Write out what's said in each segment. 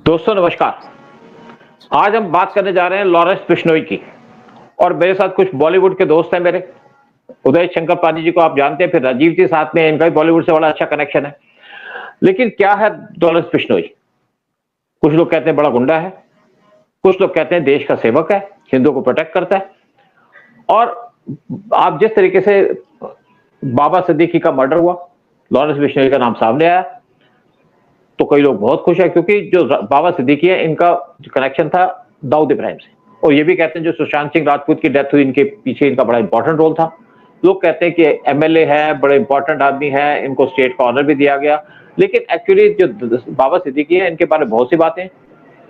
दोस्तों नमस्कार। आज हम बात करने जा रहे हैं लॉरेंस बिश्नोई की। और मेरे साथ कुछ बॉलीवुड के दोस्त हैं मेरे। उदय शंकर पांडे जी को आप जानते हैं, फिर राजीव जी साथ में, इनका भी बॉलीवुड से बड़ा अच्छा कनेक्शन है। लेकिन क्या है लॉरेंस बिश्नोई? कुछ लोग कहते हैं बड़ा गुंडा है, कुछ लोग कहते हैं देश का सेवक है, हिंदुओं को प्रोटेक्ट करता है। और आप जिस तरीके से बाबा सिद्दीकी का मर्डर हुआ, लॉरेंस बिश्नोई का नाम सामने आया, तो कई लोग बहुत खुश हैं, क्योंकि जो बाबा सिद्दीकी है, इनका कनेक्शन था दाऊद इब्राहिम से। और ये भी कहते हैं जो सुशांत सिंह राजपूत की डेथ हुई, इनके पीछे इनका बड़ा इंपॉर्टेंट रोल था। लोग कहते हैं कि एमएलए है, बड़े इंपॉर्टेंट आदमी है, इनको स्टेट का ऑनर भी दिया गया। लेकिन एक्चुअली जो बाबा सिद्दीकी है, इनके बारे में बहुत सी बातें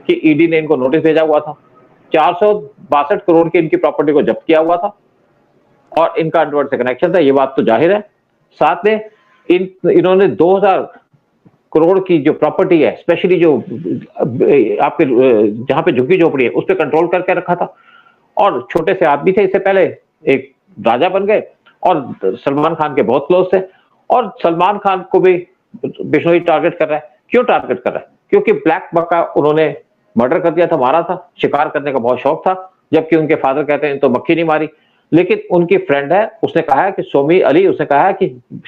कि ईडी ने इनको नोटिस भेजा हुआ था, 462 करोड़ की इनकी प्रॉपर्टी को जब्त किया हुआ था और इनका अंडरवर्ल्ड से कनेक्शन था, ये बात तो जाहिर है। साथ में इन्होंने 2000 करोड़ की जो प्रॉपर्टी है, स्पेशली जो आपके जहां पे झुग्गी झोपड़ी है, उस पर कंट्रोल करके रखा था। और छोटे से आदमी थे, इससे पहले एक राजा बन गए और सलमान खान के बहुत क्लोज थे। और सलमान खान को भी बिश्नोई टारगेट कर रहा है। क्यों टारगेट कर रहा है? क्योंकि ब्लैक बक का उन्होंने मर्डर कर दिया था, मारा था। शिकार करने का बहुत शौक था, जबकि उनके फादर कहते हैं तो मक्खी नहीं मारी। लेकिन उनकी फ्रेंड है, उसने कहा है कि सोमी अली, उसने कहा है कि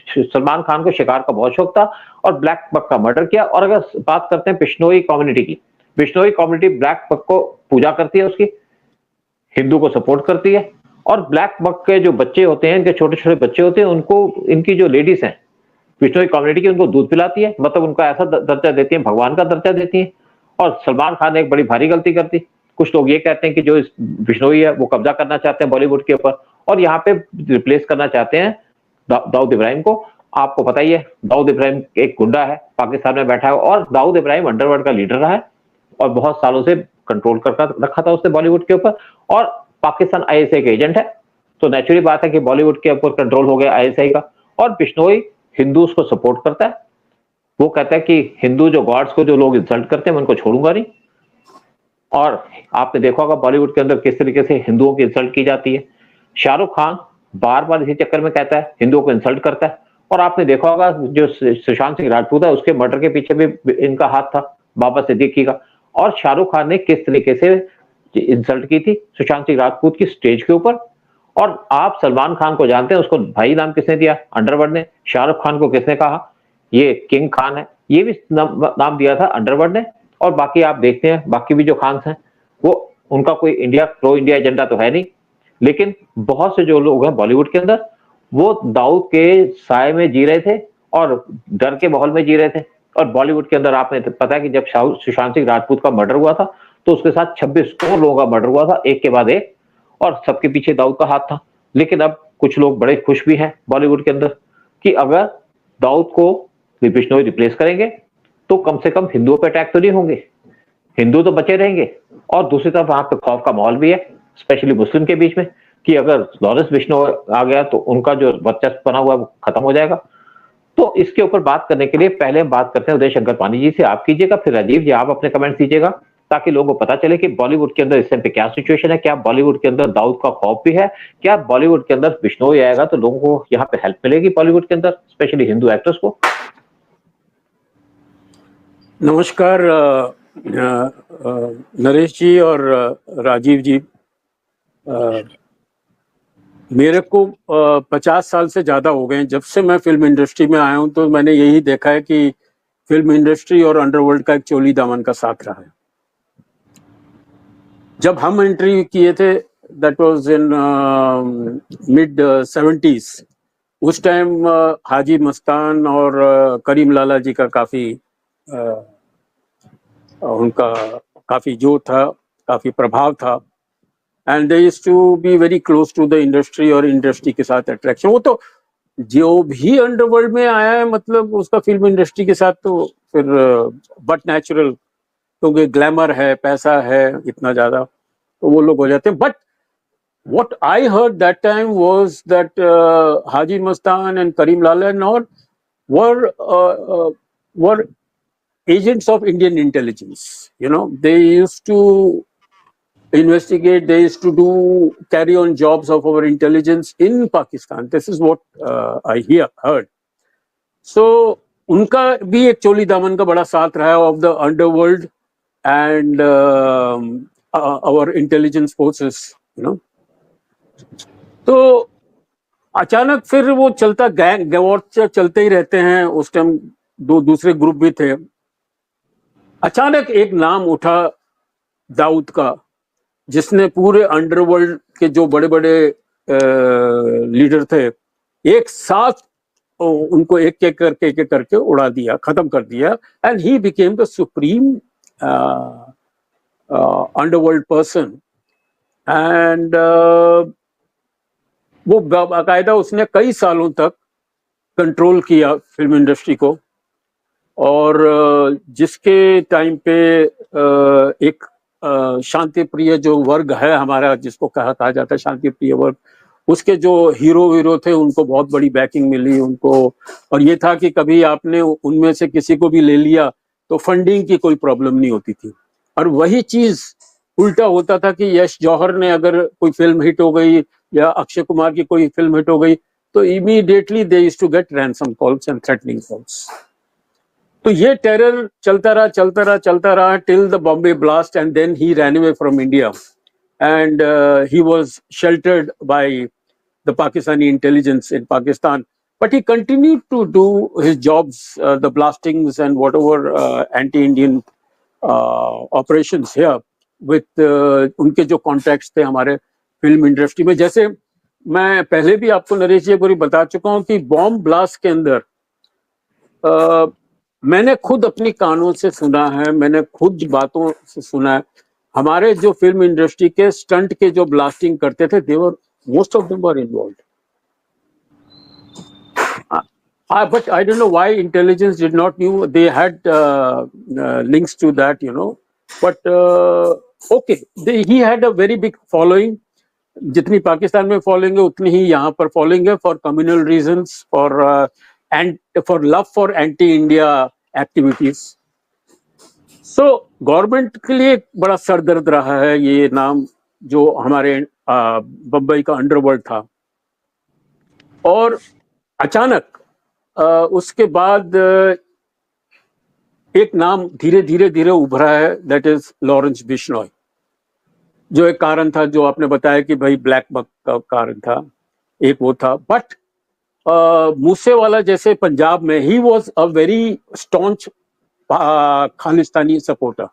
सलमान खान को शिकार का बहुत शौक था और ब्लैक बक का मर्डर किया। और अगर बात करते हैं बिश्नोई कम्युनिटी की, बिश्नोई कम्युनिटी ब्लैक बक को पूजा करती है, उसकी हिंदू को सपोर्ट करती है। और ब्लैक बक के जो बच्चे होते हैं, इनके छोटे छोटे बच्चे होते हैं, उनको इनकी जो लेडीज हैं बिश्नोई कम्युनिटी की, उनको दूध पिलाती है, मतलब उनका ऐसा दर्जा देती है, भगवान का दर्जा देती है। और सलमान खान ने एक बड़ी भारी गलती कर दी। कुछ लोग ये कहते हैं कि जो बिश्नोई है वो कब्जा करना चाहते हैं बॉलीवुड के ऊपर और यहाँ पे रिप्लेस करना चाहते हैं दाऊद इब्राहिम को। आपको पता ही है, दाऊद इब्राहिम एक गुंडा है, पाकिस्तान में बैठा है, और दाऊद इब्राहिम अंडरवर्ल्ड का लीडर रहा है और बहुत सालों से कंट्रोल कर रखा था उसने बॉलीवुड के ऊपर। और पाकिस्तान आईएसआई का एजेंट है, तो नेचुरली बात है कि बॉलीवुड के ऊपर कंट्रोल हो गया आईएसआई का। और बिश्नोई हिंदूज को सपोर्ट करता है। वो कहता है कि हिंदू जो गॉड्स को जो लोग इंसल्ट करते हैं, मैं उनको छोड़ूंगा नहीं। और आपने देखा होगा बॉलीवुड के अंदर किस तरीके से हिंदुओं की इंसल्ट की जाती है। शाहरुख खान बार बार इसी चक्कर में कहता है, हिंदुओं को इंसल्ट करता है। और आपने देखा होगा जो सुशांत सिंह राजपूत है, उसके मर्डर के पीछे भी इनका हाथ था, बाबा सिद्दीकी का। और शाहरुख खान ने किस तरीके से इंसल्ट की थी सुशांत सिंह राजपूत की स्टेज के ऊपर। और आप सलमान खान को जानते हैं, उसको भाई नाम किसने दिया? अंडरवर्ल्ड ने। शाहरुख खान को किसने कहा ये किंग खान है? ये भी नाम दिया था अंडरवर्ल्ड ने। और बाकी आप देखते हैं, बाकी भी जो खान हैं, वो उनका कोई इंडिया प्रो इंडिया एजेंडा तो है नहीं। लेकिन बहुत से जो लोग हैं बॉलीवुड के अंदर, वो दाऊद के साय में जी रहे थे और डर के माहौल में जी रहे थे। और बॉलीवुड के अंदर आपने पता है कि जब सुशांत सिंह राजपूत का मर्डर हुआ था, तो उसके साथ 26 और लोगों का मर्डर हुआ था, एक के बाद एक, और सबके पीछे दाऊद का हाथ था। लेकिन अब कुछ लोग बड़े खुश भी हैं बॉलीवुड के अंदर कि अगर दाऊद को बिश्नोई रिप्लेस करेंगे तो कम से कम हिंदुओं पे अटैक तो नहीं होंगे, हिंदू तो बचे रहेंगे। और दूसरी तरफ वहां पे खौफ का माहौल भी है, स्पेशली मुस्लिम के बीच में, कि अगर लॉरेंस बिश्नोई आ गया तो उनका जो वर्चस्व बना हुआ है वो खत्म हो जाएगा। तो इसके ऊपर बात करने के लिए पहले हम बात करते हैं उदय शंकर पांडे जी से। आप कीजिएगा, फिर राजीव जी आप अपने कमेंट दीजिएगा, ताकि लोगों को पता चले कि बॉलीवुड के अंदर इस टाइम पे क्या सिचुएशन है। क्या बॉलीवुड के अंदर दाऊद का खौफ भी है? क्या बॉलीवुड के अंदर बिश्नोई आएगा तो लोगों को यहाँ पे हेल्प मिलेगी बॉलीवुड के अंदर, स्पेशली हिंदू एक्टर्स को? नमस्कार नरेश जी और राजीव जी। मेरे को 50 साल से ज़्यादा हो गए हैं जब से मैं फिल्म इंडस्ट्री में आया हूं, तो मैंने यही देखा है कि फिल्म इंडस्ट्री और अंडरवर्ल्ड का एक चोली दामन का साथ रहा है। जब हम एंट्री किए थे, that was in mid 70s, उस टाइम हाजी मस्तान और करीम लाला जी का काफ़ी उनका काफ़ी जोर था, काफ़ी प्रभाव था। And they used to be very close to the industry और इंडस्ट्री के साथ अट्रैक्शन। वो तो जो भी अंडरवर्ल्ड में आया है, मतलब उसका फिल्म इंडस्ट्री के साथ तो फिर बट नेचुरल, क्योंकि ग्लैमर है, पैसा है इतना ज़्यादा, तो वो लोग हो जाते हैं। But what I heard that time was that Haji Mastan and Karim Lala and all were agents of Indian intelligence. You know, they used to investigate, they used to carry on jobs of our intelligence in Pakistan. This is what I heard. So उनका भी एक चोली दामन का बड़ा साथ रहा है of the underworld and our intelligence forces, you know. तो अचानक फिर वो चलता गैंग वॉर चलते ही रहते हैं। उस टाइम दो दूसरे ग्रुप भी थे। अचानक एक नाम उठा दाऊद का, जिसने पूरे अंडरवर्ल्ड के जो बड़े बड़े लीडर थे एक साथ उनको एक एक करके उड़ा दिया, खत्म कर दिया। And he became the supreme underworld person. And वो बाकायदा उसने कई सालों तक कंट्रोल किया फिल्म इंडस्ट्री को। और जिसके टाइम पे एक शांति प्रिय जो वर्ग है हमारा, जिसको कहा जाता है शांति प्रिय वर्ग, उसके जो हीरो थे उनको बहुत बड़ी बैकिंग मिली उनको। और ये था कि कभी आपने उनमें से किसी को भी ले लिया तो फंडिंग की कोई प्रॉब्लम नहीं होती थी। और वही चीज उल्टा होता था कि यश जौहर ने अगर कोई फिल्म हिट हो गई या अक्षय कुमार की कोई फिल्म हिट हो गई तो immediately they used to get ransom calls and threatening calls. तो ये टेरर चलता रहा till the Bombay blast. And then he ran away from India and he was sheltered by the Pakistani intelligence in Pakistan, but he continued to do his jobs, the blastings and whatever anti-Indian operations here with उनके जो contacts थे हमारे film industry में। जैसे मैं पहले भी आपको नरेश जी एक बार बता चुका हूँ कि बॉम्ब ब्लास्ट के अंदर मैंने खुद अपनी कानों से सुना है, मैंने खुद बातों से सुना है। हमारे जो फिल्म इंडस्ट्री के स्टंट के जो ब्लास्टिंग करते थे, they were most of them were involved. But I don't know why intelligence did not knew. They had links to that, you know. But okay, he had a very big following. जितनी पाकिस्तान में following है उतनी ही यहाँ पर following है, for communal reasons, for love for anti India activities. So government के लिए बड़ा सरदर्द रहा है ये नाम, जो हमारे बम्बई का अंडरवर्ल्ड था। और अचानक उसके बाद एक नाम धीरे धीरे उभरा है, दैट इज लॉरेंस बिश्नोई। जो एक कारण था जो आपने बताया कि भाई ब्लैक बक का कारण था, एक वो था। बट मूसेवाला जैसे पंजाब में, he was a very staunch Khalistani supporter,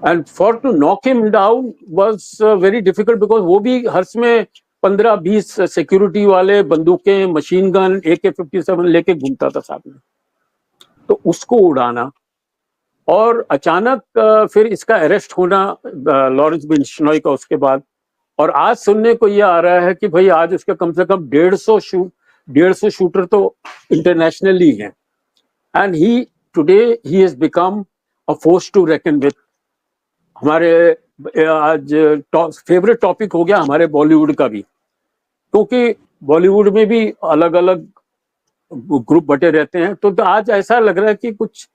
and for to knock him down was very difficult because वो भी हर्ष में 15-20 सिक्योरिटी वाले बंदूकें, मशीन गन, AK-57 लेके घूमता था साथ में। तो उसको उड़ाना और अचानक फिर इसका अरेस्ट होना लॉरेंस बिश्नोई का उसके बाद। और आज सुनने को ये आ रहा है कि भाई आज उसके कम से कम 150 शूटर तो इंटरनेशनली हैं। And he Today he has become a force to reckon with। हमारे आज फेवरेट टॉपिक हो गया हमारे बॉलीवुड का भी, क्योंकि बॉलीवुड में भी अलग अलग ग्रुप बटे रहते हैं। तो आज ऐसा लग रहा है कि कुछ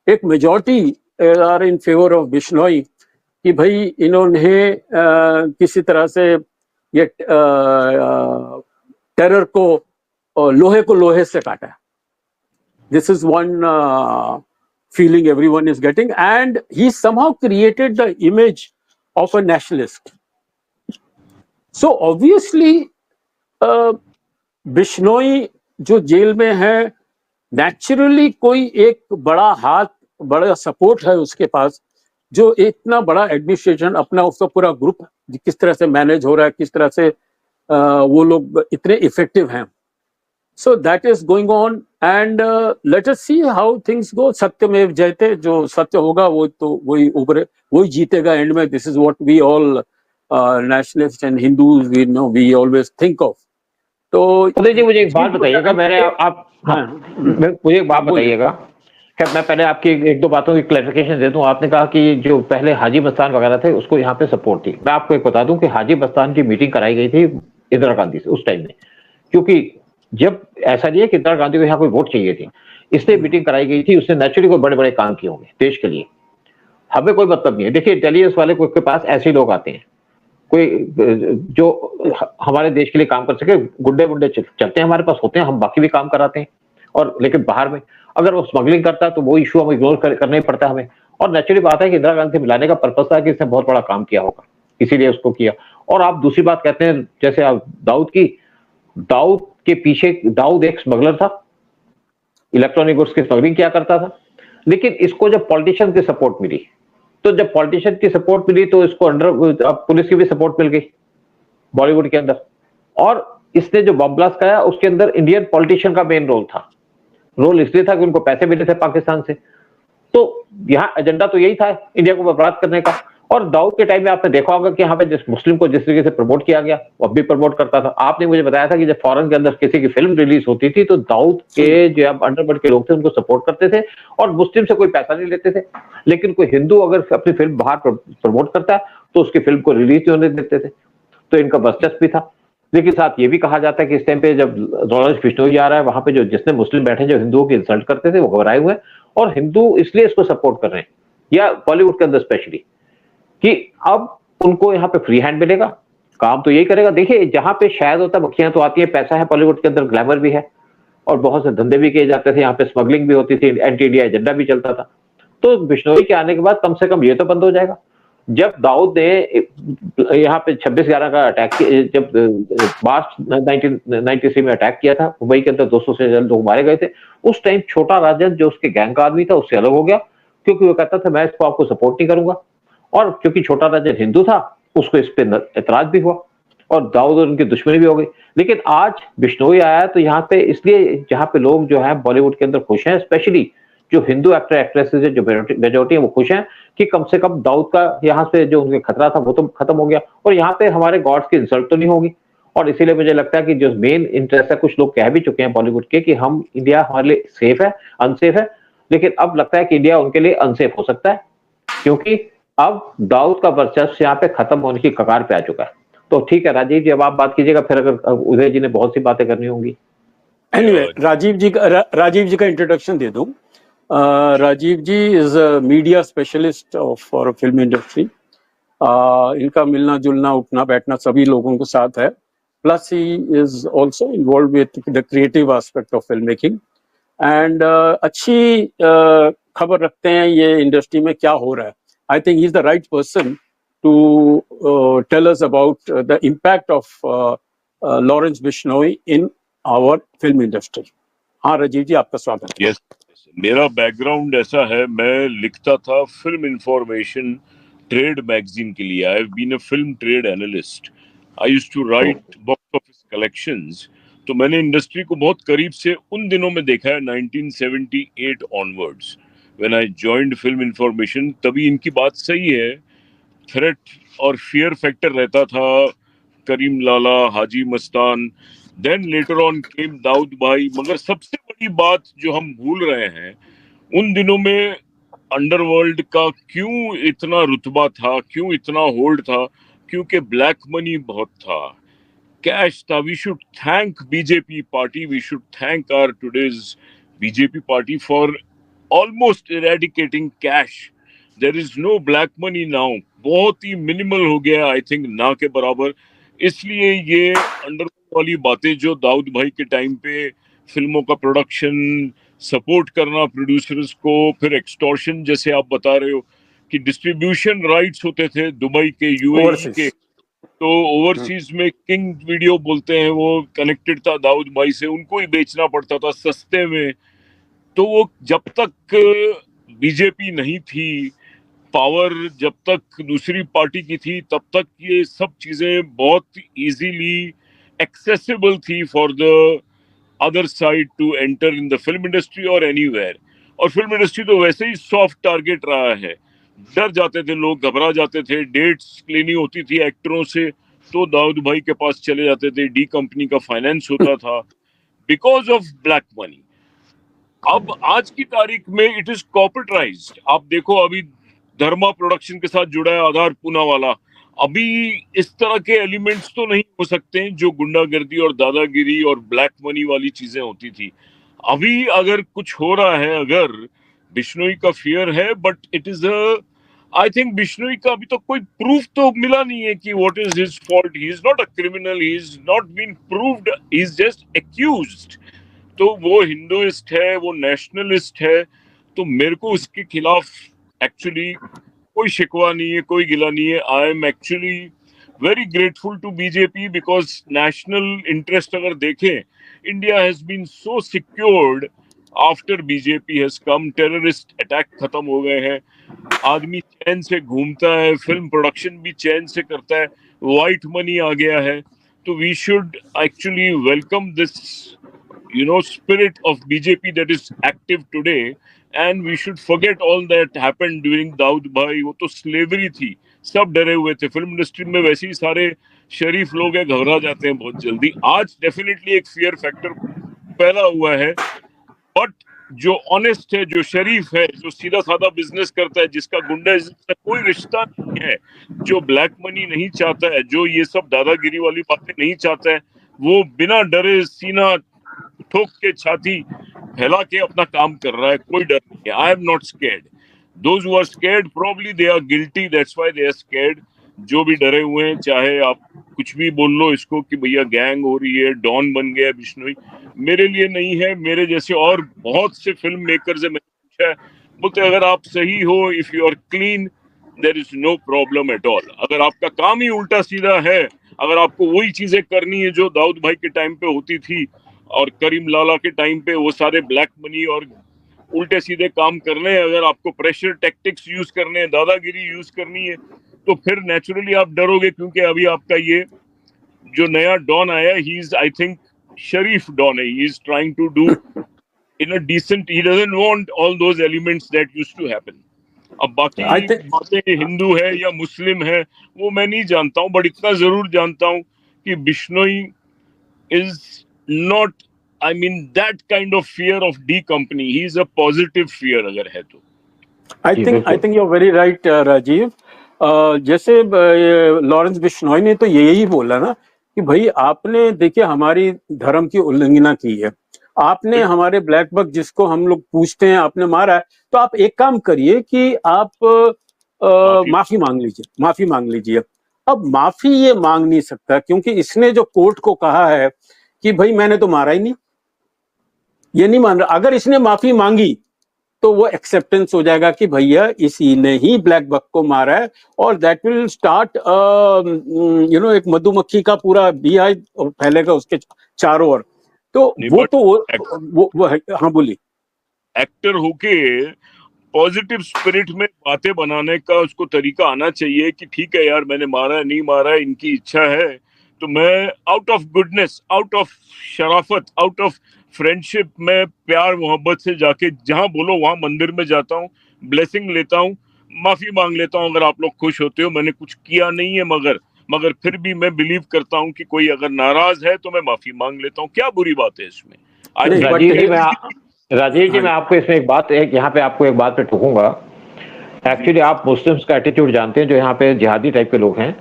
एक majority are in favour of Bishnoi कि भाई इन्होंने किसी तरह से ये टेरर को लोहे से काटा। This is one feeling everyone is getting, and he somehow created the image of a nationalist. So obviously, Bishnoi जो जेल में है, नेचुरली कोई एक बड़ा हाथ, बड़ा सपोर्ट है उसके पास, जो इतना बड़ा एडमिनिस्ट्रेशन अपना उसका पूरा ग्रुप किस तरह से मैनेज हो रहा है, किस तरह से वो लोग इतने इफेक्टिव हैं। So that is going on, and let us see how things go. सत्यमेव जयते, जो सत्य होगा वो तो वही उभरे, वही जीतेगा एंड में। This is what we all nationalists and Hindus we always think of. तो उदय जी मुझे एक बात बताइएगा, मुझे एक बात बताइएगा। खैर मैं पहले आपकी एक दो बातों की क्लैरिफिकेशन दे दूं। आपने कहा कि जो पहले हाजी मस्तान वगैरह थे उसको यहाँ पे सपोर्ट थी। मैं आपको एक बता दूं कि हाजी मस्तान की मीटिंग कराई गई थी इंदिरा गांधी से उस टाइम में, क्योंकि जब ऐसा नहीं है कि इंदिरा गांधी को यहाँ कोई वोट चाहिए थी, इसलिए मीटिंग कराई गई थी। उसने नेचुरली कोई बड़े बड़े काम किए होंगे देश के लिए, हमें कोई मतलब नहीं है। देखिए इंटेलिजेंस वाले के पास ऐसे लोग आते हैं, कोई जो हमारे देश के लिए काम कर सके। गुड्डे गुड्डे चलते हैं हमारे पास होते हैं, हम बाकी भी काम कराते हैं। और लेकिन बाहर में अगर वो स्मगलिंग करता है तो वो इशू हमें इग्नोर करना ही पड़ता है हमें। और नेचुरली बात है कि इंदिरा गांधी से मिलाने का पर्पस था कि इसने बहुत बड़ा काम किया होगा, इसीलिए उसको किया। और आप दूसरी बात कहते हैं जैसे आप दाऊद की, दाऊद के पीछे, दाऊद एक स्मगलर था, इलेक्ट्रॉनिक गुड्स की स्मगलिंग किया करता था, लेकिन इसको जब पॉलिटिशियन की सपोर्ट मिली, तो जब पॉलिटिशियन की सपोर्ट मिली तो इसको अंडर पुलिस की भी सपोर्ट मिल गई बॉलीवुड के अंदर, और इसने जो बम ब्लास्ट कराया उसके अंदर इंडियन पॉलिटिशियन का मेन रोल था। रोल इसलिए था कि उनको पैसे मिले थे पाकिस्तान से, तो यहाँ एजेंडा तो यही था इंडिया को बर्बाद करने का। और दाऊद के टाइम में आपने देखा होगा कि यहाँ पे जिस मुस्लिम को जिस तरीके से प्रमोट किया गया, वो अब भी प्रमोट करता था। आपने मुझे बताया था कि जब फॉरेन के अंदर किसी की फिल्म रिलीज होती थी तो दाऊद के जो अंडरवर्ल्ड के लोग थे उनको सपोर्ट करते थे, और मुस्लिम से कोई पैसा नहीं लेते थे। लेकिन कोई हिंदू अगर अपनी फिल्म बाहर प्रमोट करता है तो उसकी फिल्म को रिलीज नहीं होने देते थे, तो इनका वर्चस्व भी था। लेकिन साथ ये भी कहा जाता है कि इस टाइम पे जब लॉरेंस बिश्नोई आ रहा है, वहां पे जो जितने मुस्लिम बैठे जो हिंदुओं की इंसल्ट करते थे वो घबराए हुए हैं, और हिंदू इसलिए इसको सपोर्ट कर रहे हैं, या बॉलीवुड के अंदर स्पेशली, कि अब उनको यहाँ पे फ्री हैंड मिलेगा, काम तो यही करेगा। देखिए जहां पे शायद होता है मक्खियां तो आती है, पैसा है बॉलीवुड के अंदर, ग्लैमर भी है, और बहुत से धंधे भी किए जाते थे, यहाँ पे स्मगलिंग भी होती थी, एंटी इंडिया एजेंडा भी चलता था। तो बिश्नोई के आने के बाद कम से कम ये तो बंद हो जाएगा। जब दाऊद ने यहाँ पे 26/11 का अटैक, जब मार्च 1993 में अटैक किया था मुंबई के अंदर, 200 से ज्यादा लोग मारे गए थे, उस टाइम छोटा राजन जो उसके गैंग का आदमी था उससे अलग हो गया, क्योंकि वो कहता था मैं इसको आपको सपोर्ट नहीं करूंगा। और क्योंकि छोटा राजन हिंदू था, उसको इस पे एतराज भी हुआ, और दाऊद और उनकी दुश्मनी भी हो गई। लेकिन आज बिश्नोई आया तो यहाँ पे इसलिए जहाँ पे लोग जो है बॉलीवुड के अंदर खुश हैं, स्पेशली जो हिंदू एक्टर एक्ट्रेसेस है, जो मेजोरिटी है वो खुश हैं कि कम से कम दाऊद का यहाँ से जो उनके खतरा था वो तो खत्म हो गया, और यहाँ पे हमारे गॉड्स की इंसल्ट तो नहीं होगी। और इसीलिए मुझे लगता है कि जो मेन इंटरेस्ट है, कुछ लोग कह भी चुके हैं बॉलीवुड के कि हम, इंडिया हमारे लिए सेफ है, अनसेफ है, लेकिन अब लगता है कि इंडिया उनके लिए अनसेफ हो सकता है, क्योंकि अब दाऊद का वर्चस्व यहाँ पे खत्म होने की कगार पे आ चुका है। तो ठीक है राजीव जी, अब आप बात कीजिएगा, फिर अगर उदय जी ने बहुत सी बातें करनी होंगी। एनीवे, राजीव जी का इंट्रोडक्शन दे दूं। Rajiv ji is a media specialist for film industry. इनका मिलना जुलना, उठना बैठना सभी लोगों के साथ है। Plus he is also involve with the creative aspect of film making, and अच्छी खबर रखते हैं ये इंडस्ट्री में क्या हो रहा है। I think he is the right person to tell us about the impact of Lawrence Bishnoi in our film industry. हाँ राजीव जी, आपका स्वागत है। यस, मेरा बैकग्राउंड ऐसा है, मैं लिखता था फिल्म इंफॉर्मेशन ट्रेड मैगजीन के लिए। I have been a film trade analyst. I used to write box office collections. तो मैंने इंडस्ट्री को बहुत करीब से उन दिनों में देखा है, 1978 onwards when I joined film information. तभी इनकी बात सही है, थ्रेट और फियर फैक्टर रहता था। Karim Lala, Haji Mastan, then later on केम दाऊद भाई। मगर सबसे बड़ी बात जो हम भूल रहे हैं, उन दिनों में अंडरवर्ल्ड का क्यों इतना रुतबा था, क्यों इतना होल्ड था? क्योंकि ब्लैक मनी बहुत था, कैश था। We should thank BJP party, we should thank our today's BJP party for almost eradicating cash. There is no black money now, बहुत ही मिनिमल हो गया, आई थिंक ना के बराबर। इसलिए ये अंडरवर्ल्ड वाली बातें जो दाऊद भाई के टाइम पे फिल्मों का प्रोडक्शन, सपोर्ट करना प्रोड्यूसर्स को, फिर एक्सटॉर्शन जैसे आप बता रहे हो कि डिस्ट्रीब्यूशन राइट्स होते थे दुबई के, यूएई के, तो ओवरसीज में किंग वीडियो बोलते हैं, वो कनेक्टेड था दाऊद भाई से, उनको ही बेचना पड़ता था सस्ते में। तो वो जब तक बीजेपी नहीं थी, पावर जब तक दूसरी पार्टी की थी, तब तक ये सब चीजें बहुत इजीली एक्सेसिबल थी for the other side to enter in the film industry और एनीवेयर। और फिल्म इंडस्ट्री तो वैसे ही सॉफ्ट टारगेट रहा है, डर जाते थे लोग, घबरा जाते थे। डेट्स लेनी होती थी एक्टरों से तो दाऊद भाई के पास चले जाते थे, डी कंपनी का फाइनेंस होता था बिकॉज ऑफ ब्लैक मनी। अब आज की तारीख में इट इज कॉर्पोरेटाइज्ड। आप देखो, अभी धर्मा प्रोडक्शन के साथ जुड़ा है आधार पूना वाला। अभी इस तरह के एलिमेंट्स तो नहीं हो सकते जो गुंडागर्दी और दादागिरी और ब्लैक मनी वाली चीजें होती थी। अभी अगर कुछ हो रहा है, अगर बिश्नोई का फियर है, but it is I think Bishnoi का अभी तो कोई प्रूफ तो मिला नहीं है कि what is his fault. He is not a criminal, he is not been proved, he is just accused. तो वो हिंदुइस्ट है, वो नेशनलिस्ट है, तो मेरे को उसके खिलाफ एक्चुअली कोई शिकवा नहीं है, कोई गिला नहीं है. I am actually very grateful to BJP because national interest अगर देखें, India has been so secured after BJP has come. Terrorist attack खत्म हो गए हैं, आदमी चैन से घूमता है, फिल्म प्रोडक्शन भी चैन से करता है, व्हाइट मनी आ गया है. तो we should actually welcome this spirit of BJP that is active today, and we should forget all that happened during Dawood भाई. वो तो स्लेवरी थी, सब डरे हुए थे. फिल्म इंडस्ट्री में वैसे ही सारे शरीफ लोग हैं, घबरा जाते हैं बहुत जल्दी. आज डेफिनेटली एक फियर फैक्टर पैदा हुआ है, बट जो ऑनेस्ट है, जो शरीफ है, जो सीधा साधा बिजनेस करता है, जिसका गुंडाइज्म से कोई रिश्ता नहीं है, जो ब्लैक मनी नहीं चाहता है, जो ये सब दादागिरी वाली बातें नहीं चाहता है, वो बिना डरे सीना ठोक के छाती फैला के अपना काम कर रहा है. कोई डर नहीं है. I am not scared. Those who are scared probably they are guilty, that's why they are scared. जो भी डरे हुए हैं, चाहे आप कुछ भी बोल लो इसको कि भैया गैंग हो रही है, डॉन बन गया बिश्नोई, मेरे लिए नहीं है. मेरे जैसे और बहुत से फिल्म मेकर्स है, मैंने पूछा है, बोलते अगर आप सही हो, if you are clean, there is no problem at all. अगर आपका काम ही उल्टा सीधा है, अगर आपको वही चीजें करनी है जो दाऊद भाई के टाइम पे होती थी और करीम लाला के टाइम पे, वो सारे ब्लैक मनी और उल्टे सीधे काम करने हैं, अगर आपको प्रेशर टैक्टिक्स यूज करने हैं, दादागिरी यूज करनी है, तो फिर नेचुरली आप डरोगे. क्योंकि अभी आपका ये जो नया डॉन आया, ही इज आई थिंक शरीफ डॉन है. He is trying to do in a decent, he doesn't want all those elements that used to happen. अब बाकी बातें हिंदू है या मुस्लिम है वो मैं नहीं जानता हूँ, बट इतना जरूर जानता हूँ कि Bishnoi is not, I mean, that kind of fear of D company. He is a positive fear अगर है तो. I think you're very right, Rajiv. जैसे लॉरेंस बिश्नोई ने तो यही बोला ना कि भाई आपने देखिए हमारी धर्म की उल्लंघना की है, आपने हमारे ब्लैक बक जिसको हम लोग पूछते हैं आपने मारा है, तो आप एक काम करिए कि आप माफी मांग लीजिए. अब माफी ये मांग नहीं सकता क्योंकि इसने जो कोर्ट को कहा है कि भाई मैंने तो मारा ही नहीं, ये नहीं मान रहा. अगर इसने माफी मांगी तो वो एक्सेप्टेंस हो जाएगा कि भैया इसी ने ही ब्लैक बक को मारा है, और दैट विल स्टार्ट एक मधुमक्खी का पूरा बीहाइव फैलेगा उसके चारों ओर. तो वो हाँ बोली. एक्टर होके पॉजिटिव स्पिरिट में बातें बनाने का उसको तरीका आना चाहिए कि ठीक है यार, मैंने मारा है, नहीं मारा है, इनकी इच्छा है, तो मैं out of goodness, out of Sharafat, out of friendship में प्यार मोहब्बत से जाके जहां बोलो वहां मंदिर में जाता हूँ, ब्लेसिंग लेता हूँ, माफी मांग लेता हूँ. अगर आप लोग खुश होते हो, मैंने कुछ किया नहीं है, मगर फिर भी मैं बिलीव करता हूँ कि कोई अगर नाराज है तो मैं माफी मांग लेता हूँ. क्या बुरी बात है इसमें? राजीव जी मैं आपको इसमें यहाँ पे आपको एक बात पे ठोकूंगा. एक्चुअली आप मुस्लिम्स का एटीट्यूड जानते हैं, जो यहाँ पे जिहादी टाइप के लोग हैं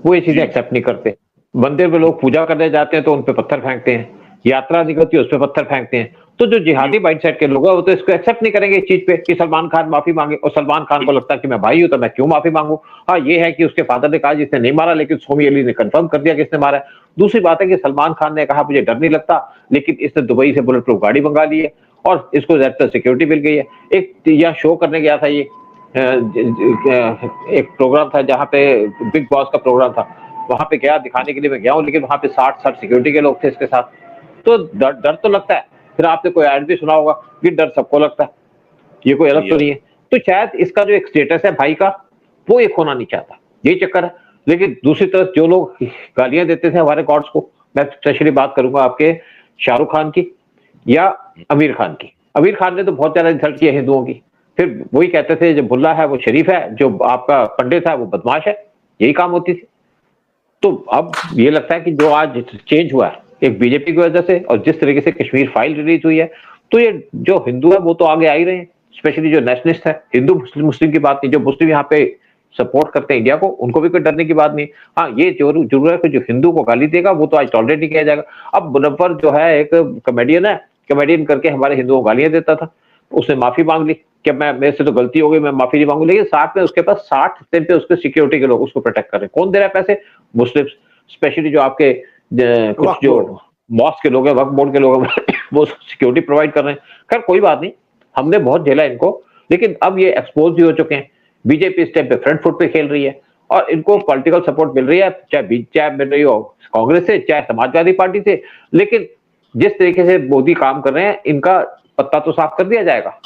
वो ये चीजें एक्सेप्ट नहीं करते. मंदिर में लोग पूजा करने जाते हैं तो उन पे पत्थर फेंकते हैं, यात्रा निकलती है उस पे पत्थर फेंकते हैं. तो जो जिहादी माइंडसेट के लोग हैं वो तो इसको एक्सेप्ट नहीं करेंगे इस चीज पे कि सलमान खान माफी मांगे, और सलमान खान को लगता है कि मैं भाई हूं तो मैं क्यों माफी मांगू. हाँ ये है कि उसके फादर ने कहा जिसने नहीं मारा, लेकिन सोमी अली ने कंफर्म कर दिया कि इसने मारा है. दूसरी बात है कि सलमान खान ने कहा मुझे डर नहीं लगता, लेकिन इसने दुबई से बुलेट प्रूफ गाड़ी मंगा ली है और इसको ज्यादातर सिक्योरिटी मिल गई है. एक यहाँ शो करने गया था, ये एक प्रोग्राम था जहाँ पे बिग बॉस का प्रोग्राम था, वहां पे गया दिखाने के लिए मैं गया हूँ, लेकिन वहां पे 60 सिक्योरिटी के लोग थे इसके साथ. तो डर तो लगता है. फिर आपने कोई ऐड भी सुना होगा कि डर सबको लगता है, ये कोई अलग तो नहीं है. तो शायद इसका जो एक स्टेटस है भाई का वो एक होना नहीं चाहता, यही चक्कर है. लेकिन दूसरी तरफ जो लोग गालियां देते थे हमारे गॉड्स को, मैं स्पेशली बात करूंगा आपके शाहरुख खान की या आमिर खान की. आमिर खान ने तो बहुत ज्यादा इंसल्ट किया हिंदुओं की. फिर वही कहते थे जो भुल्ला है वो शरीफ है, जो आपका पंडित है वो बदमाश है, यही काम होती थी. तो अब ये लगता है कि जो आज चेंज हुआ है एक बीजेपी की वजह से, और जिस तरीके से कश्मीर फाइल रिलीज हुई है, तो ये जो हिंदू है वो तो आगे आ ही रहे हैं, स्पेशली जो नेशनलिस्ट है. हिंदू मुस्लिम की बात नहीं, जो मुस्लिम यहाँ पे सपोर्ट करते हैं इंडिया को, उनको भी कोई डरने की बात नहीं. हाँ ये जरूर है कि जो हिंदू को गाली देगा वो तो आज टॉलरेट नहीं किया जाएगा. अब मुनव्वर जो है एक कॉमेडियन है, कॉमेडियन करके हमारे हिंदुओं को गालियां देता था, उसने माफी मांग ली कि मेरे से तो गलती हो गई, मैं माफी नहीं मांगू. लेकिन साथ में उसके पास 60 दिन पे उसके सिक्योरिटी के लोग उसको प्रोटेक्ट कर रहे हैं. कौन दे रहा है पैसे? मुस्लिम, स्पेशली जो आपके कुछ जो मॉस्क के लोग हैं, वक्फ बोर्ड के लोग हैं, वो सिक्योरिटी प्रोवाइड कर रहे हैं. खैर कोई बात नहीं, हमने बहुत झेला इनको, लेकिन अब ये एक्सपोज भी हो चुके हैं। बीजेपी इस टाइम पे फ्रंट फुट पे खेल रही है और इनको पॉलिटिकल सपोर्ट मिल रही है, चाहे मिल रही हो कांग्रेस से, चाहे समाजवादी पार्टी से। लेकिन जिस तरीके से मोदी काम कर रहे हैं, इनका पत्ता तो साफ कर दिया जाएगा।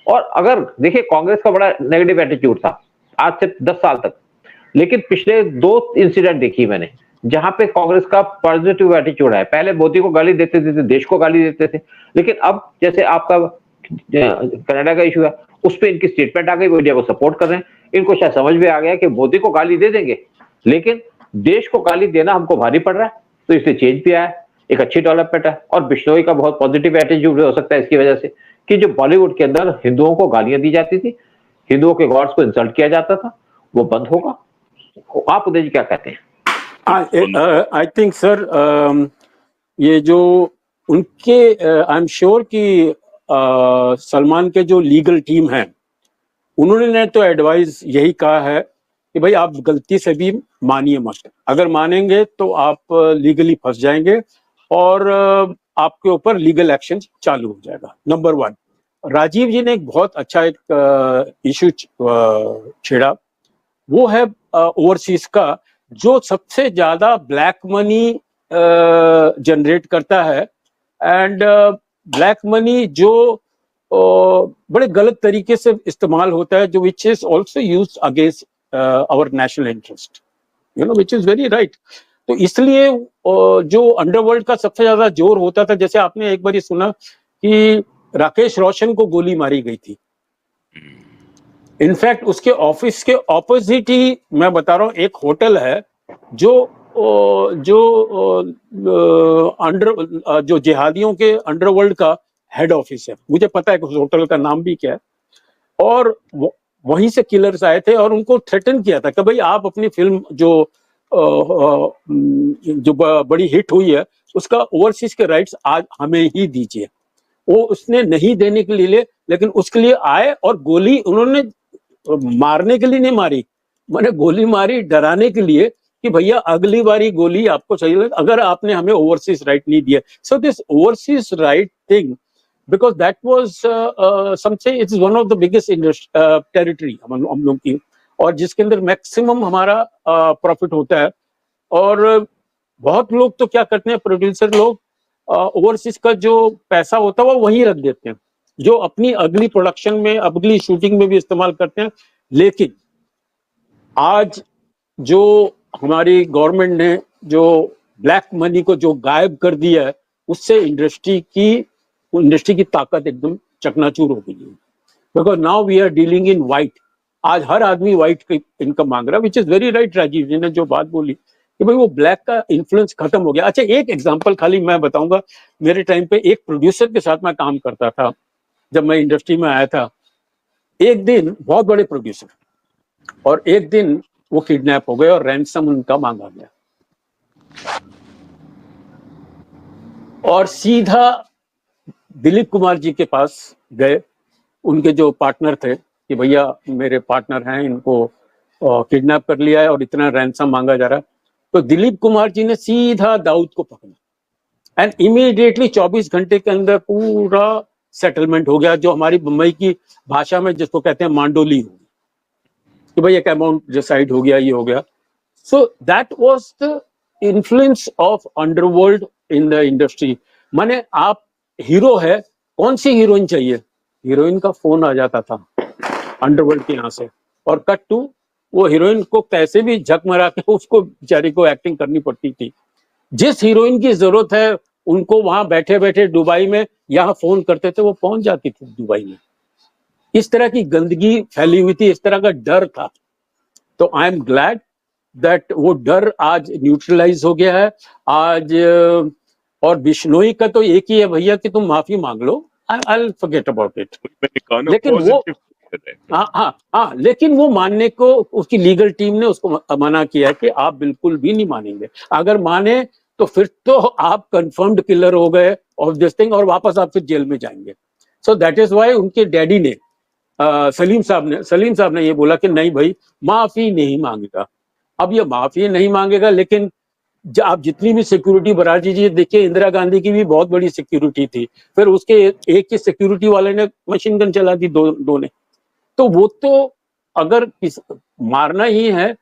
और अगर देखिए, कांग्रेस का बड़ा नेगेटिव एटीट्यूड था आज से 10 साल तक, लेकिन पिछले 2 इंसिडेंट देखी मैंने जहां पे कांग्रेस का पॉजिटिव एटीट्यूड है। पहले मोदी को गाली देते थे, देश को गाली देते थे, लेकिन अब जैसे आपका कनाडा का इशू है, उस पर इनकी स्टेटमेंट आ गई, वो इंडिया को सपोर्ट कर रहे हैं। इनको शायद समझ में आ गया कि मोदी को गाली दे देंगे, लेकिन देश को गाली देना हमको भारी पड़ रहा है, तो इसलिए चेंज भी आया, एक अच्छी डेवलपमेंट है। और बिश्नोई का बहुत पॉजिटिव एटीट्यूड हो सकता है इसकी वजह से कि जो बॉलीवुड के अंदर हिंदुओं को गालियां दी जाती थी, हिंदुओं के गॉड्स को इंसल्ट किया जाता था, वो बंद होगा। आप उदय जी क्या कहते हैं? आई थिंक सर, ये जो उनके आई एम श्योर कि सलमान के जो लीगल टीम है, उन्होंने तो एडवाइस यही कहा है कि भाई आप गलती से भी मानिए मत, अगर मानेंगे तो आप लीगली फंस जाएंगे और आपके ऊपर लीगल एक्शन चालू हो जाएगा। नंबर 1, राजीव जी ने एक बहुत अच्छा एक इशू छेड़ा, वो है ओवरसीज का जो सबसे ज्यादा ब्लैक मनी जनरेट करता है, एंड ब्लैक मनी जो बड़े गलत तरीके से इस्तेमाल होता है, जो which is also used against our national interest, you know, which is very right. तो इसलिए जो अंडरवर्ल्ड का सबसे ज्यादा जोर होता था, जैसे आपने एक बार ये सुना कि राकेश रोशन को गोली मारी गई थी, इनफैक्ट उसके ऑफिस के ऑपोजिट ही मैं बता रहा हूँ एक होटल है जो जिहादियों के अंडरवर्ल्ड का हेड ऑफिस है। मुझे पता है कि उस होटल का नाम भी क्या है, और वहीं से किलर्स आए थे और उनको थ्रेटन किया था कि भाई आप अपनी फिल्म जो बड़ी हिट हुई है उसका ओवरसीज के राइट्स आज हमें ही दीजिए। वो उसने नहीं देने के लिए, लेकिन उसके लिए आए और गोली उन्होंने मारने के लिए नहीं मारी, मैंने गोली मारी डराने के लिए कि भैया अगली बारी गोली आपको चाहिए अगर आपने हमें ओवरसीज राइट नहीं दिया। So this overseas right thing, because that was something, it is one of the biggest territory हम लोग की, और जिसके अंदर मैक्सिमम हमारा प्रॉफिट होता है। और बहुत लोग तो क्या करते हैं, प्रोड्यूसर लोग ओवरसीज का जो पैसा होता है वो वहीं रख देते हैं, जो अपनी अगली प्रोडक्शन में, अगली शूटिंग में भी इस्तेमाल करते हैं। लेकिन आज जो हमारी गवर्नमेंट ने जो ब्लैक मनी को जो गायब कर दिया है, उससे इंडस्ट्री की ताकत एकदम चकनाचूर हो गई है। Because now we are dealing in white. आज हर आदमी व्हाइट की इनकम मांग रहा है, which is very right. Rajiv ji ने जो बात बोली कि भाई वो ब्लैक का इन्फ्लुएंस खत्म हो गया। अच्छा, एक एग्जांपल खाली मैं बताऊंगा। मेरे टाइम पे एक प्रोड्यूसर के साथ मैं काम करता था जब मैं इंडस्ट्री में आया था। एक दिन, बहुत बड़े प्रोड्यूसर, और एक दिन वो किडनैप हो गए और रैंसम उनका मांगा गया, और सीधा दिलीप कुमार जी के पास गए, उनके जो पार्टनर थे, कि भैया मेरे पार्टनर हैं, इनको किडनैप कर लिया है और इतना रैंसम मांगा जा रहा है। तो दिलीप कुमार जी ने सीधा दाऊद को पकड़ा एंड इमीडिएटली 24 घंटे के अंदर पूरा सेटलमेंट हो गया, जो हमारी मुंबई की भाषा में जिसको कहते हैं मांडोली हो, कि भाई एक अमाउंट डिसाइड हो गया, ये हो गया। So that was the influence of underworld in the industry. माने आप हीरो है, कौन सी हीरोइन चाहिए, हीरोइन का फोन आ जाता था अंडरवर्ल्ड के यहाँ से, और कट टू वो हीरोइन को कैसे भी झक मरा के उसको बेचारी को एक्टिंग करनी पड़ती थी। जिस हीरोइन की जरूरत है उनको वहां बैठे बैठे दुबई में यहाँ फोन करते थे, वो पहुंच जाती थी दुबई में। इस तरह की गंदगी फैली हुई थी, इस तरह का डर था। तो आई एम ग्लैड दैट वो डर आज न्यूट्रलाइज हो गया है आज। और बिश्नोई का तो एक ही है भैया कि तुम माफी मांग लो, I will forget about it. लेकिन वो हाँ, लेकिन वो मानने को उसकी लीगल टीम ने उसको मना किया कि आप बिल्कुल भी नहीं मानेंगे। अगर माने तो फिर तो आप कंफर्म्ड किलर हो गए ऑफ दिस थिंग, और वापस आप फिर जेल में जाएंगे। सो दैट इज व्हाई उनके डैडी ने सलीम साहब ने ये बोला कि नहीं भाई, माफी नहीं मांगेगा। अब ये माफी नहीं मांगेगा, लेकिन आप जितनी भी सिक्योरिटी बढ़ा दीजिए, देखिए इंदिरा गांधी की भी बहुत बड़ी सिक्योरिटी थी, फिर उसके एक ही सिक्योरिटी वाले ने मशीन गन चला दी, दो ने। तो वो तो अगर मारना ही है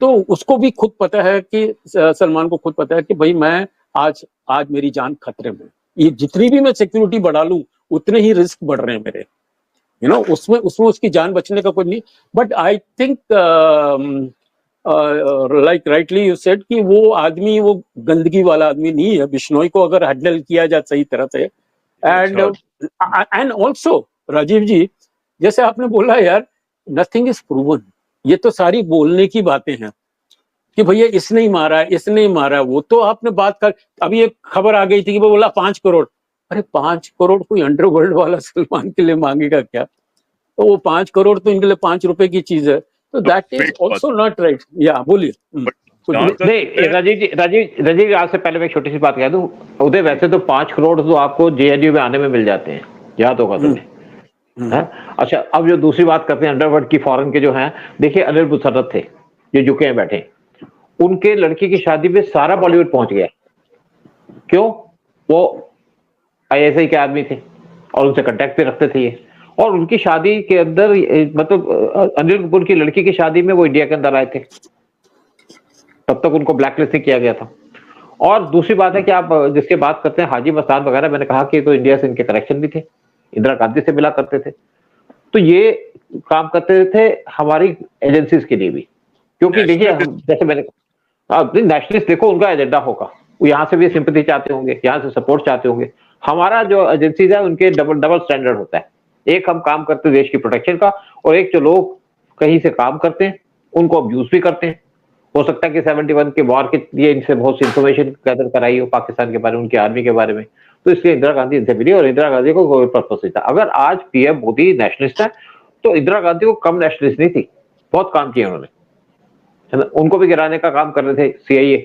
तो उसको भी खुद पता है कि सलमान को खुद पता है कि भाई मैं आज आज मेरी जान खतरे में, ये जितनी भी मैं सिक्योरिटी बढ़ा लूं उतने ही रिस्क बढ़ रहे हैं मेरे, उसमें उसमें उसकी जान बचने का कोई नहीं। But I think like rightly you said कि वो आदमी वो गंदगी वाला आदमी नहीं है। बिश्नोई को अगर हैंडल किया जाए सही तरह से, एंड ऑल्सो राजीव जी, जैसे आपने बोला यार, नथिंग इज प्रूवन, ये तो सारी बोलने की बातें हैं कि भैया इसने ही मारा है, इसने ही मारा है। वो तो आपने बात कर, अभी एक खबर आ गई थी कि वो बोला 5 करोड़। अरे 5 करोड़ कोई अंडरवर्ल्ड वाला सलमान के लिए मांगेगा क्या? तो वो 5 करोड़ तो इनके लिए 5 रुपए की चीज है, तो that is also not right. या बोलिए। नहीं राजीव आज से पहले मैं एक छोटी सी बात कह दूं, उदय, वैसे तो 5 करोड़ तो आपको जेएनयू में आने में मिल जाते हैं, याद होगा तुम्हें। अच्छा, अब जो दूसरी बात करते हैं अंडरवर्ल्ड की, फॉरेन के जो हैं, देखिए अनिल मुशर्रफ थे जो झुके हैं बैठे, उनके लड़की की शादी में सारा बॉलीवुड पहुंच गया। क्यों? वो आईएसआई के आदमी थे और उनसे कांटेक्ट पे रखते थे ये, और उनकी शादी के अंदर, मतलब अनिल कपूर की लड़की की शादी में वो इंडिया के अंदर आए थे, तब तक उनको ब्लैकलिस्ट किया गया था। और दूसरी बात है कि आप जिसके बात करते हैं हाजी मस्तान वगैरह, मैंने कहा कि तो इंडिया से इनके कनेक्शन भी थे, इंदिरा गांधी से मिला करते थे, तो ये काम करते थे हमारी एजेंसीज के लिए भी। क्योंकि देखिए, जैसे मैंने कहा, नेशनलिस्ट देखो उनका एजेंडा होगा, वो यहाँ से भी सिंपैथी चाहते होंगे, यहाँ से सपोर्ट चाहते होंगे। हमारा जो एजेंसीज है उनके डबल स्टैंडर्ड होता है, एक हम काम करते हैं देश की प्रोटेक्शन का, और एक जो लोग कहीं से काम करते हैं उनको अब्यूज भी करते हैं। हो सकता है कि 71 के वॉर के लिए इनसे बहुत सी इंफॉर्मेशन गैदर कराई हो पाकिस्तान के बारे में, उनकी आर्मी के बारे में, तो इसलिए इंदिरा गांधी इनसे मिली, और इंदिरा गांधी को कोई पर्पस नहीं था। अगर आज पीएम मोदी नेशनलिस्ट है तो इंदिरा गांधी को कम नेशनलिस्ट नहीं थी, बहुत काम किया उन्होंने, है ना। उनको भी गिराने का काम कर रहे थे सीआईए,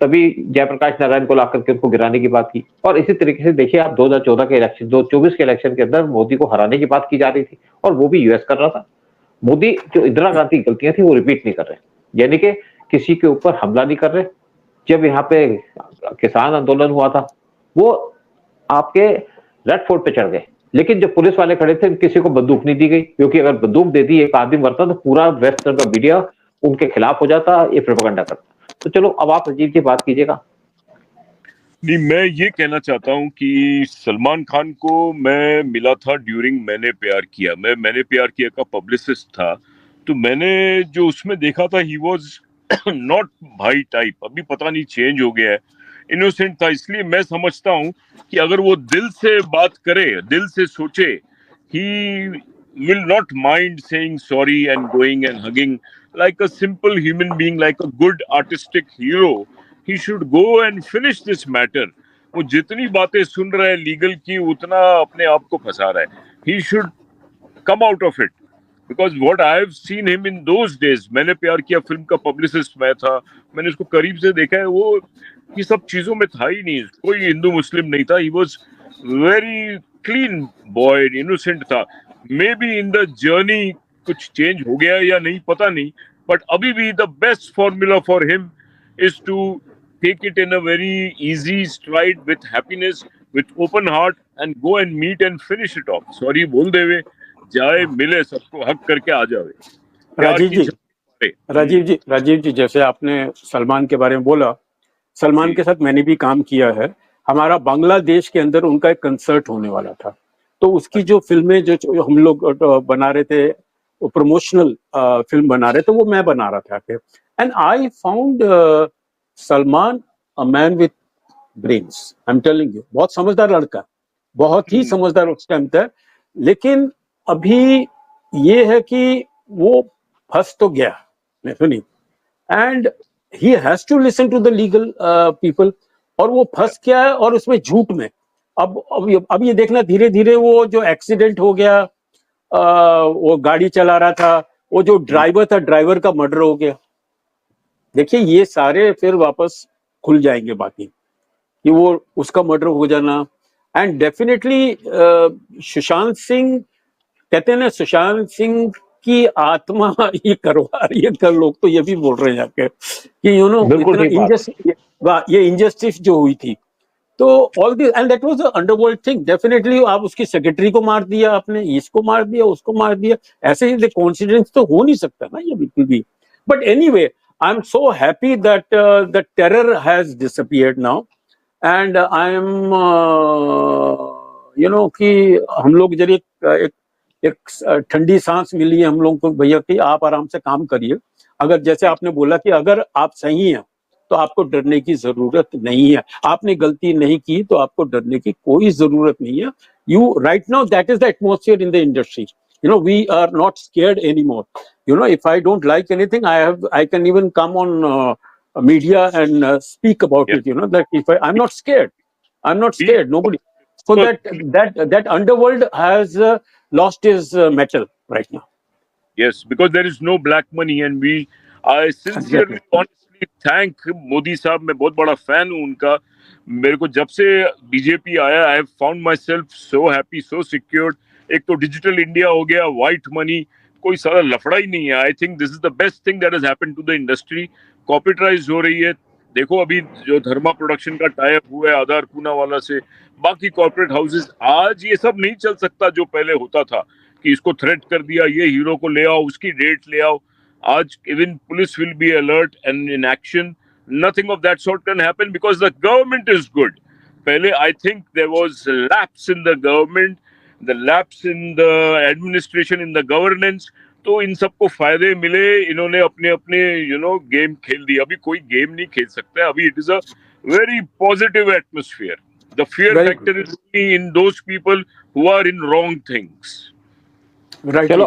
तभी जयप्रकाश नारायण को लाकर के उनको गिराने की बात की। और इसी तरीके से देखिए आप 2014 के इलेक्शन, 2024 के इलेक्शन के अंदर मोदी को हराने की बात की जा रही थी, और वो भी यूएस कर रहा था। मोदी जो इंदिरा गांधी की गलतियां थी वो रिपीट नहीं कर रहे, यानी कि किसी के ऊपर हमला नहीं कर रहे। जब यहाँ पे किसान आंदोलन हुआ था, वो आपके रेड फोर्ट पे चढ़ गए, लेकिन जो पुलिस वाले खड़े थे किसी को बंदूक नहीं दी गई, क्योंकि अगर बंदूक दे दी, एक आदमी मरता तो पूरा वेस्टर्न का मीडिया उनके खिलाफ हो जाता, ये प्रोपेगेंडा करता। तो चलो अब आप अजीब की बात कीजिएगा। नहीं, मैं ये कहना चाहता हूं कि सलमान खान को मैं मिला था ड्यूरिंग मैंने प्यार किया। मैंने प्यार किया का पब्लिसिस्ट था, तो मैंने जो उसमें देखा था, ही वॉज नॉट भाई टाइप। अभी पता नहीं चेंज हो गया है, इनोसेंट था। इसलिए मैं समझता हूं कि अगर वो दिल से बात करे, दिल से सोचे, ही will not mind saying sorry and going and hugging like a simple human being, like a good artistic hero. He should go and finish this matter. वो जितनी बातें सुन रहा है लीगल की, उतना अपने आप को फंसा रहा है। He should come out of it. Because what I have seen him in those days, मैंने प्यार किया फिल्म का पब्लिसिस्ट मैं था, मैंने उसको करीब से देखा है, वो ये सब चीजों में था ही नहीं, कोई हिंदू मुस्लिम नहीं था। He was very clean boy, innocent था। Maybe in the journey कुछ चेंज हो गया या नहीं, पता नहीं, बट अभी भी the best formula for him is to take it in a very easy stride, with happiness, with open heart, and go and meet and finish it off. Sorry बोल देवे, जाए, मिले, सबको हक करके आ जावे। राजीव जी, जैसे आपने सलमान के बारे में बोला, सलमान के साथ मैंने भी काम किया है। हमारा बांग्लादेश के अंदर उनका एक कंसर्ट होने वाला था, तो उसकी जो फिल्में जो हम लोग बना रहे थे, वो प्रमोशनल फिल्म बना रहे थे, वो मैं बना रहा था। And I found Salman a man with brains, I am telling you, बहुत समझदार लड़का, बहुत ही समझदार उस टाइम तक। लेकिन अभी ये है कि वो फंस तो गया, सुनिए, and he has to listen to the legal people, और वो फंस गया है, और उसमें झूठ में। अब ये देखना, धीरे धीरे वो जो एक्सीडेंट हो गया, वो गाड़ी चला रहा था, वो जो ड्राइवर था, ड्राइवर का मर्डर हो गया। देखिए ये सारे फिर वापस खुल जाएंगे बाकी, कि वो उसका मर्डर हो जाना। एंड डेफिनेटली सुशांत सिंह, कहते हैं ना, सुशांत सिंह की आत्मा ये करवा रही है, कर लोग तो ये भी बोल रहे हैं जाके कि यू नो, ये इनजस्टिस जो हुई थी, तो all this and that was a underworld thing definitely. आप उसकी सेक्रेटरी को मार दिया, आपने इसको मार दिया, उसको मार दिया, ऐसे ही कॉन्सिडेंस तो हो नहीं सकता ना ये बिल्कुल भी। But anyway, I am so happy that the terror has disappeared now and I am कि हम लोग जरिए एक एक ठंडी सांस मिली है हम लोगों को भैया कि आप आराम से काम करिए। अगर जैसे आपने बोला कि अगर आप सही हैं तो आपको डरने की जरूरत नहीं है, आपने गलती नहीं की तो आपको डरने की कोई जरूरत नहीं है। You right now that is the atmosphere in the industry, we are not scared anymore. If I don't like anything, I can even come on media and speak about Yeah. it. That if I'm not scared, nobody. So So- that underworld has lost his metal right now. Yes, because there is no black money, and I sincerely, Exactly. honestly thank Modi साहब। मैं बहुत बड़ा fan हूँ उनका। मेरे को जब से बीजेपी आया, I have found my self so happy, so secured. एक तो डिजिटल इंडिया हो गया, व्हाइट मनी, कोई सारा लफड़ा ही नहीं है। I think this is the best thing that has happened to the industry. Corporatise हो रही है। देखो अभी जो धर्मा प्रोडक्शन का टाई अप हुआ है आधार पूनावाला से, बाकी कॉर्पोरेट हाउसेस, आज ये सब नहीं चल सकता जो पहले होता था कि इसको थ्रेट कर दिया, ये हीरो को ले आओ, उसकी डेट ले आओ। आज even police will be alert and in action. Nothing of that sort can happen because the government is good. पहले I think there was lapse in the government, the lapse in the administration, in the governance. तो इन सबको फायदे मिले, इन्होंने अपने अपने game खेल दिया। अभी कोई गेम नहीं खेल सकता है। अभी it is a very positive atmosphere. The fear Very factor is only in those people who are in wrong things. Right. चलो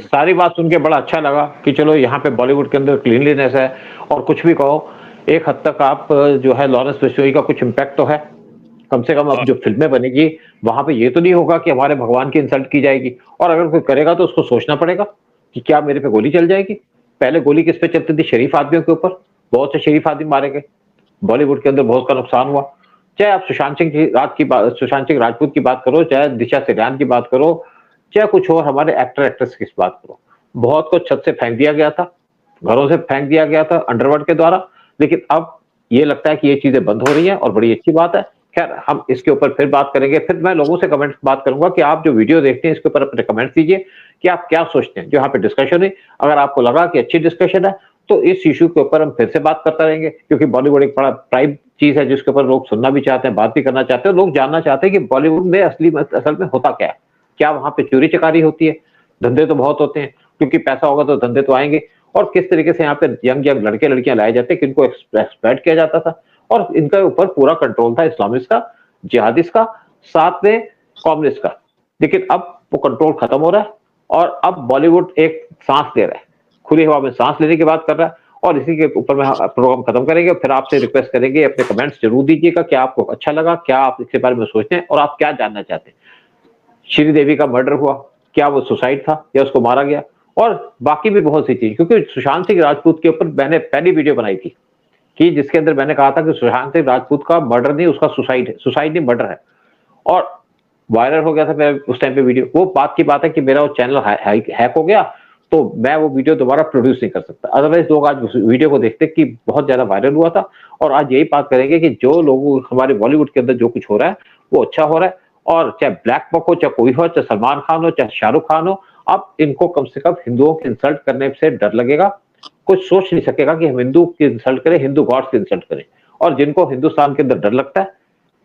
सारी बात सुन के बड़ा अच्छा लगा कि चलो यहाँ पे बॉलीवुड के अंदर क्लीनलीनेस है। और कुछ भी कहो, एक हद तक आप जो है लॉरेंस फिश्नोई का कुछ इम्पैक्ट तो है। कम से कम अब जो फिल्में बनेगी वहां पे ये तो नहीं होगा कि हमारे भगवान की इंसल्ट की जाएगी। और अगर कोई करेगा तो उसको सोचना पड़ेगा कि क्या मेरे पे गोली चल जाएगी। पहले गोली किस पे चलती थी? शरीफ आदमियों के ऊपर। बहुत से शरीफ आदमी मारे गए, बॉलीवुड के अंदर बहुत का नुकसान हुआ। चाहे आप सुशांत सिंह राजपूत की बात करो, चाहे दिशा सैरान की बात करो, चाहे कुछ और हमारे एक्टर एक्ट्रेस की बात करो, बहुत को छत से फेंक दिया गया था, घरों से फेंक दिया गया था अंडरवर्ल्ड के द्वारा। लेकिन अब ये लगता है कि ये चीजें बंद हो रही हैं और बड़ी अच्छी बात है। खैर, हम इसके ऊपर फिर बात करेंगे। फिर मैं लोगों से कमेंट बात करूंगा कि आप जो वीडियो देखते हैं इसके ऊपर अपने कमेंट्स दीजिए कि आप क्या सोचते हैं जो यहाँ पे डिस्कशन है। अगर आपको लगा कि अच्छी डिस्कशन है तो इस इशू के ऊपर हम फिर से बात करते रहेंगे, क्योंकि बॉलीवुड एक बड़ा प्राइम चीज है जिसके ऊपर लोग सुनना भी चाहते हैं, बात भी करना चाहते हैं। लोग जानना चाहते हैं कि बॉलीवुड में असल में होता क्या है, क्या वहां पे चोरी चकारी होती है। धंधे तो बहुत होते हैं, क्योंकि पैसा होगा तो धंधे तो आएंगे। और किस तरीके से यहाँ पे यंग लड़के लड़कियां लाए जाते हैं, किनको एक्सप्लॉइट किया जाता था। और इनका ऊपर पूरा कंट्रोल था इस्लामिस्ट का, जिहादिस्ट का, साथ में कम्युनिस्ट का। लेकिन अब वो कंट्रोल खत्म हो रहा है और अब बॉलीवुड एक सांस ले रहा है, खुली हवा में सांस लेने की बात कर रहा है। और इसी के ऊपर में प्रोग्राम खत्म करेंगे। फिर आपसे रिक्वेस्ट करेंगे अपने कमेंट्स जरूर दीजिएगा, क्या आपको अच्छा लगा, क्या आप इसके बारे में सोचते हैं और आप क्या जानना चाहते हैं। श्रीदेवी का मर्डर हुआ, क्या वो सुसाइड था या उसको मारा गया, और बाकी भी बहुत सी चीज। क्योंकि सुशांत सिंह राजपूत के ऊपर मैंने पहली वीडियो बनाई थी कि जिसके अंदर मैंने कहा था कि सुशांत सिंह राजपूत का मर्डर नहीं, उसका सुसाइड है, सुसाइड नहीं मर्डर है। और वायरल हो गया था मेरा उस टाइम पे वीडियो। वो बात की बात है कि मेरा वो चैनल हैक हो गया तो मैं वो वीडियो दोबारा प्रोड्यूस नहीं कर सकता। अदरवाइज लोग आज उस वीडियो को देखते कि बहुत ज्यादा वायरल हुआ था। और आज यही बात करेंगे कि जो लोग हमारे बॉलीवुड के अंदर जो कुछ हो रहा है वो अच्छा हो रहा है। और चाहे ब्लैक बक हो, चाहे कोई हो, चाहे सलमान खान हो, चाहे शाहरुख खान हो, अब इनको कम से कम हिंदुओं की इंसल्ट करने से डर लगेगा। कोई सोच नहीं सकेगा कि हम हिंदू की इंसल्ट करें, हिंदू गॉड्स की इंसल्ट करें। और जिनको हिंदुस्तान के अंदर डर लगता है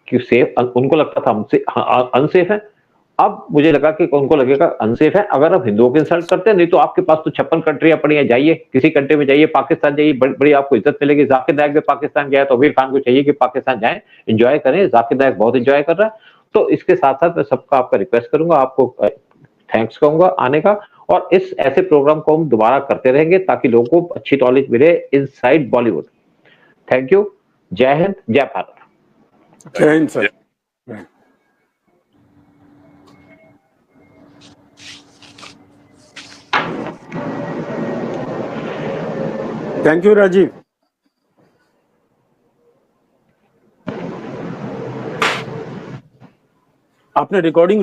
कि सेफ, उनको लगता था हमसे अनसेफ है, अब मुझे लगा कि उनको लगेगा अनसेफ है अगर आप हिंदुओं की इंसल्ट करते हैं। नहीं तो आपके पास तो 56 कंट्रियां पड़ी हैं, जाइए किसी कंट्री में जाइए, पाकिस्तान जाइए, बड़ी आपको इज्जत मिलेगी। जाकिर नायक भी पाकिस्तान गया तो आमिर खान को चाहिए कि पाकिस्तान जाए, एंजॉय करें। जाकिर नायक बहुत एंजॉय कर रहा है। तो इसके साथ साथ मैं सबका आपका रिक्वेस्ट करूंगा, आपको थैंक्स कहूंगा आने का। और इस ऐसे प्रोग्राम को हम दोबारा करते रहेंगे ताकि लोगों को अच्छी नॉलेज मिले इनसाइड बॉलीवुड। Thank you. जय हिंद, जय भारत। जय Hind sir. Thank you Rajiv. आपने रिकॉर्डिंग